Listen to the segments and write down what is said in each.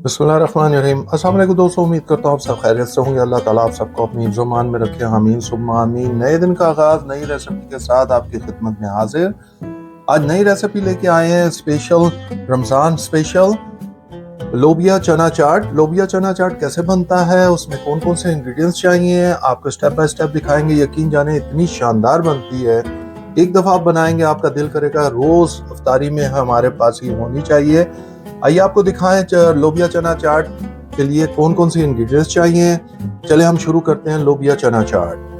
बिस्मिल्लाहिर्रहमानिर्रहीम। अस्सलाम वालेकुम दोस्तों, उम्मीद करता हूँ आप सब खैरियत से होंगे। अल्लाह ताला आप सबको अपनी ज़ुबान में रखे, आमीन सुम्मा आमीन। नए दिन का आगाज़ नई रेसिपी के साथ आपकी खिदमत में हाजिर। आज नई रेसिपी लेके आए हैं, स्पेशल रमज़ान स्पेशल लोबिया चना चाट। लोबिया चना चाट कैसे बनता है, उसमें कौन कौन से इंग्रेडिएंट्स चाहिए, आपको स्टेप बाय स्टेप दिखाएंगे। यकीन जाने इतनी शानदार बनती है, एक दफ़ा आप बनाएंगे आपका दिल करेगा रोज़ इफ्तारी में हमारे पास ये होनी चाहिए। आइए आपको दिखाएं लोबिया चना चाट के लिए कौन कौन से इंग्रेडिएंट्स चाहिए। चले हम शुरू करते हैं लोबिया चना चाट।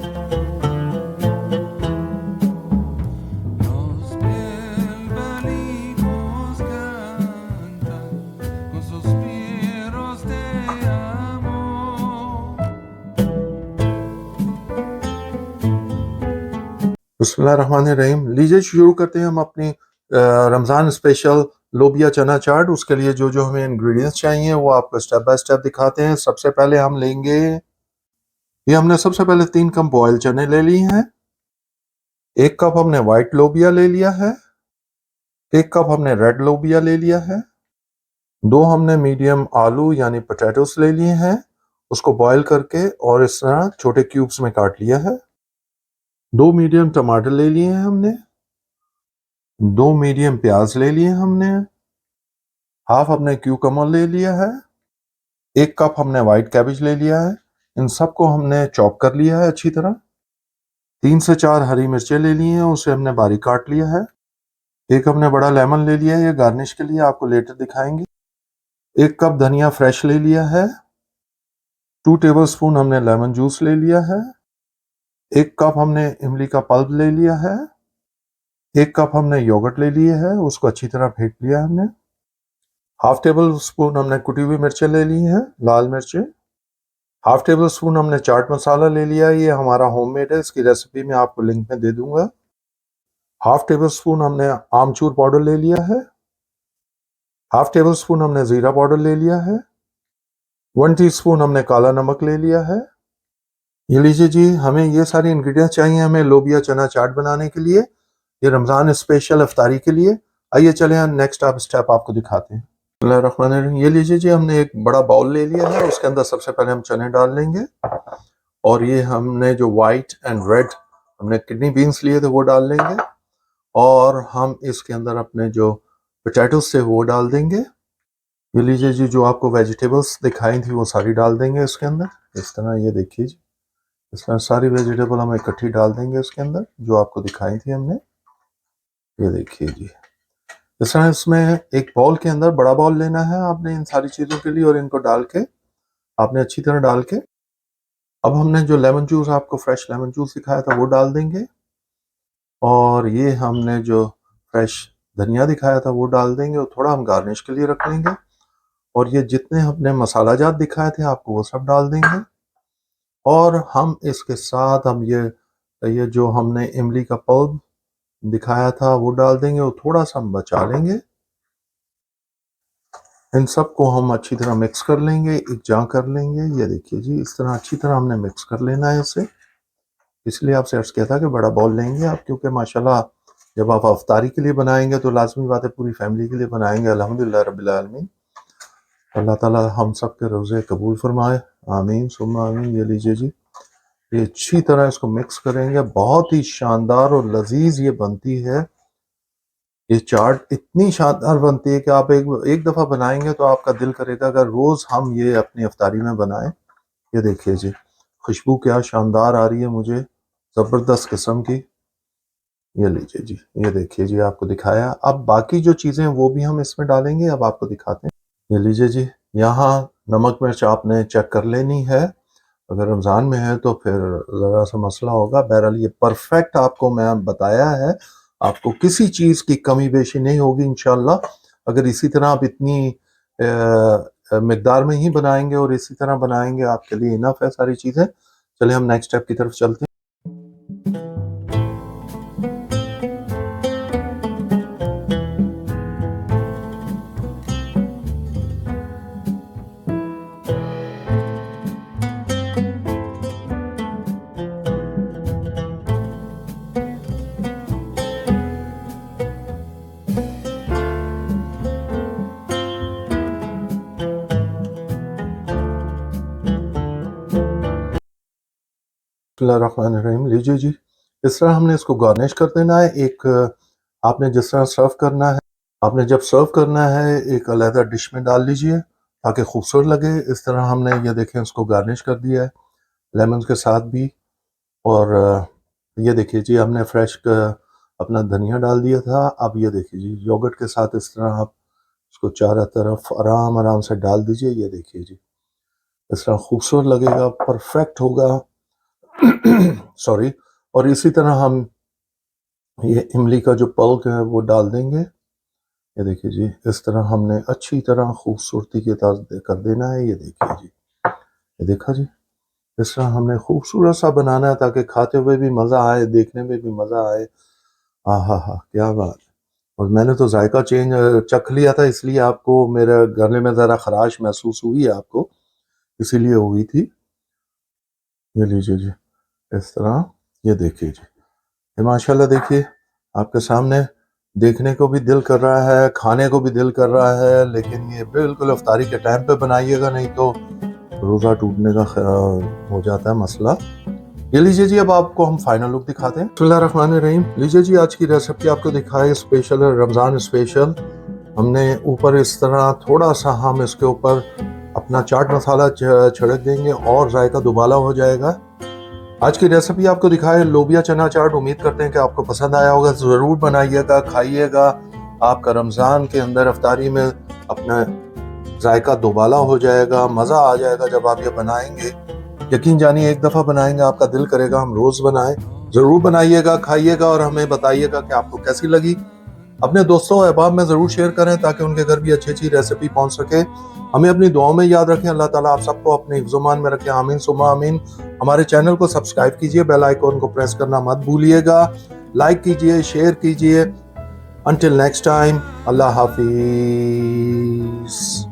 बिस्मिल्लाहिर्रहमानिर्रहीम। लीजिए शुरू करते हैं हम अपनी रमज़ान स्पेशल लोबिया चना चाट। उसके लिए जो जो हमें इंग्रेडिएंट्स चाहिए वो आपको स्टेप बाय स्टेप दिखाते हैं। सबसे पहले हम लेंगे, ये हमने सबसे पहले 3 कप बॉयल चने ले लिए हैं। 1 कप हमने व्हाइट लोबिया ले लिया है। 1 कप हमने रेड लोबिया ले लिया है। 2 हमने मीडियम आलू यानी पोटैटोस ले लिए हैं, उसको बॉयल करके और इस तरह छोटे क्यूब्स में काट लिया है। 2 मीडियम टमाटर ले लिए हैं हमने। 2 मीडियम प्याज ले लिए हमने। हाफ हमने क्यूकम्बर ले लिया है। 1 कप हमने व्हाइट कैबेज ले लिया है। इन सबको हमने चॉप कर लिया है अच्छी तरह। 3 से 4 हरी मिर्चें ले ली हैं, उसे हमने बारीक काट लिया है। 1 हमने बड़ा लेमन ले लिया है, ये गार्निश के लिए, आपको लेटर दिखाएंगे। 1 कप धनिया फ्रेश ले लिया है। 2 टेबलस्पून हमने लेमन जूस ले लिया है। 1 कप हमने इमली का पल्प ले लिया है। 1 कप हमने योगर्ट ले लिया है, उसको अच्छी तरह फेंट लिया है हमने। हाफ टेबल स्पून हमने कुटी हुई मिर्चें ले ली हैं, लाल मिर्चें। हाफ टेबल स्पून हमने चाट मसाला ले लिया है, ये हमारा होममेड है, इसकी रेसिपी मैं आपको लिंक में दे दूंगा। हाफ टेबल स्पून हमने आमचूर पाउडर ले लिया है। हाफ टेबल स्पून हमने जीरा पाउडर ले लिया है। 1 टीस्पून हमने काला नमक ले लिया है। ये लीजिए जी, हमें ये सारे इंग्रेडिएंट्स चाहिए हमें लोबिया चना चाट बनाने के लिए, ये रमज़ान स्पेशल इफ्तारी के लिए। आइए चले हम नेक्स्ट स्टेप आपको दिखाते हैं। बिस्मिल्लाहिर्रहमानिर्रहीम। ये लीजिए जी, हमने एक बड़ा बाउल ले लिया है, उसके अंदर सबसे पहले हम चने डाल लेंगे। और ये हमने जो वाइट एंड रेड हमने किडनी बीन्स लिए थे वो डाल लेंगे। और हम इसके अंदर अपने जो पोटैटोस थे वो डाल देंगे। ये लीजिए जी, जो आपको वेजिटेबल्स दिखाई थी वो सारी डाल देंगे इसके अंदर। इस तरह ये देखिए जी, इस तरह सारी वेजिटेबल हम इकट्ठी डाल देंगे इसके अंदर जो आपको दिखाई थी हमने। ये देखिए जी, इस तरह इसमें एक बाउल के अंदर, बड़ा बाउल लेना है आपने इन सारी चीज़ों के लिए, और इनको डाल के आपने अच्छी तरह डाल के, अब हमने जो लेमन जूस, आपको फ्रेश लेमन जूस दिखाया था वो डाल देंगे। और ये हमने जो फ्रेश धनिया दिखाया था वो डाल देंगे, और थोड़ा हम गार्निश के लिए रख लेंगे। और ये जितने हमने मसाला जात दिखाए थे आपको वो सब डाल देंगे। और हम इसके साथ हम ये जो हमने इमली का पल्प दिखाया था वो डाल देंगे, और थोड़ा सा हम बचा लेंगे। इन सबको हम अच्छी तरह मिक्स कर लेंगे, एक जहाँ कर लेंगे। ये देखिए जी, इस तरह अच्छी तरह हमने मिक्स कर लेना है इसे। इसलिए आपसे अर्ज किया था कि बड़ा बाउल लेंगे आप, क्योंकि माशाल्लाह जब आप अफ्तारी के लिए बनाएंगे तो लाजमी बात है पूरी फैमिली के लिए बनाएंगे। अल्हम्दुलिल्लाह रब्बिल आलमीन। अल्लाह ताला हम सब के रोज़े कबूल फरमाए, आमीन सुम्मा आमीन। ये लीजिए जी, ये अच्छी तरह इसको मिक्स करेंगे। बहुत ही शानदार और लजीज ये बनती है। ये चाट इतनी शानदार बनती है कि आप एक दफ़ा बनाएंगे तो आपका दिल करेगा अगर रोज़ हम ये अपनी अफ्तारी में बनाएं। ये देखिए जी, खुशबू क्या शानदार आ रही है मुझे, ज़बरदस्त किस्म की। ये लीजिए जी, ये देखिए जी, आपको दिखाया। अब बाकी जो चीज़ें वो भी हम इसमें डालेंगे, अब आपको दिखाते हैं। ये लीजिए जी, यहाँ नमक मिर्च आपने चेक कर लेनी है, अगर रमज़ान में है तो फिर ज़रा सा मसला होगा। बहरहाल ये परफेक्ट आपको मैं बताया है, आपको किसी चीज़ की कमी बेशी नहीं होगी इंशाल्लाह। अगर इसी तरह आप इतनी मिकदार में ही बनाएंगे और इसी तरह बनाएंगे, आपके लिए इनफ है सारी चीज़ें। चलिए हम नेक्स्ट स्टेप की तरफ चलते हैं। बिस्मिल्लाहिर्रहमानिर्रहीम। लीजिए जी, इस तरह हमने इसको गार्निश कर देना है। एक आपने जिस तरह सर्व करना है, आपने जब सर्व करना है एक अलहदा डिश में डाल लीजिए ताकि खूबसूरत लगे। इस तरह हमने ये देखें इसको गार्निश कर दिया है लेमन के साथ भी। और ये देखिए जी, हमने फ्रेश अपना धनिया डाल दिया था। अब ये देखिए जी, योगर्ट के साथ इस तरह आप इसको चारों तरफ आराम आराम से डाल दीजिए। ये देखिए जी, इस तरह खूबसूरत लगेगा, परफेक्ट होगा। सॉरी। और इसी तरह हम ये इमली का जो पल्प है वो डाल देंगे। ये देखिए जी, इस तरह हमने अच्छी तरह खूबसूरती के साथ कर देना है। ये देखिए जी, ये देखा जी, इस तरह हमने खूबसूरत सा बनाना है ताकि खाते हुए भी मज़ा आए, देखने में भी मज़ा आए। हा, क्या बात है। और मैंने तो जायका चेंज चख लिया था, इसलिए आपको मेरे गले में ज़रा खराश महसूस हुई है आपको, इसीलिए हुई थी। ये लीजिए जी, इस तरह ये देखिए जी, ये माशाल्लाह देखिए आपके सामने, देखने को भी दिल कर रहा है, खाने को भी दिल कर रहा है, लेकिन ये बिल्कुल इफ्तारी के टाइम पे बनाइएगा, नहीं तो रोज़ा टूटने का हो जाता है मसला। ये लीजिए जी, अब आपको हम फाइनल लुक दिखाते हैं। बिस्मिल्लाहिर्रहमानिर्रहीम। लीजिए जी, आज की रेसिपी आपको दिखाए स्पेशल है, रमज़ान स्पेशल। हमने ऊपर इस तरह थोड़ा सा हम इसके ऊपर अपना चाट मसाला छिड़क देंगे और जायका दुबाला हो जाएगा। आज की रेसिपी आपको दिखाए लोबिया चना चाट। उम्मीद करते हैं कि आपको पसंद आया होगा। ज़रूर बनाइएगा, खाइएगा। आपका रमज़ान के अंदर इफ्तारी में अपना जायका दोबाला हो जाएगा, मज़ा आ जाएगा जब आप ये बनाएंगे। यकीन जानिए, एक दफ़ा बनाएंगे आपका दिल करेगा हम रोज़ बनाएं। ज़रूर बनाइएगा, खाइएगा और हमें बताइएगा कि आपको कैसी लगी। अपने दोस्तों और अहबाब में ज़रूर शेयर करें ताकि उनके घर भी अच्छी अच्छी रेसिपी पहुंच सके। हमें अपनी दुआओं में याद रखें। अल्लाह ताला आप सबको अपने हिफ्ज़-ओ-मान में रखें। आमीन सुम्मा आमीन। हमारे चैनल को सब्सक्राइब कीजिए, बेल आइकॉन को प्रेस करना मत भूलिएगा। लाइक कीजिए, शेयर कीजिए। Until next time, Allah Hafiz.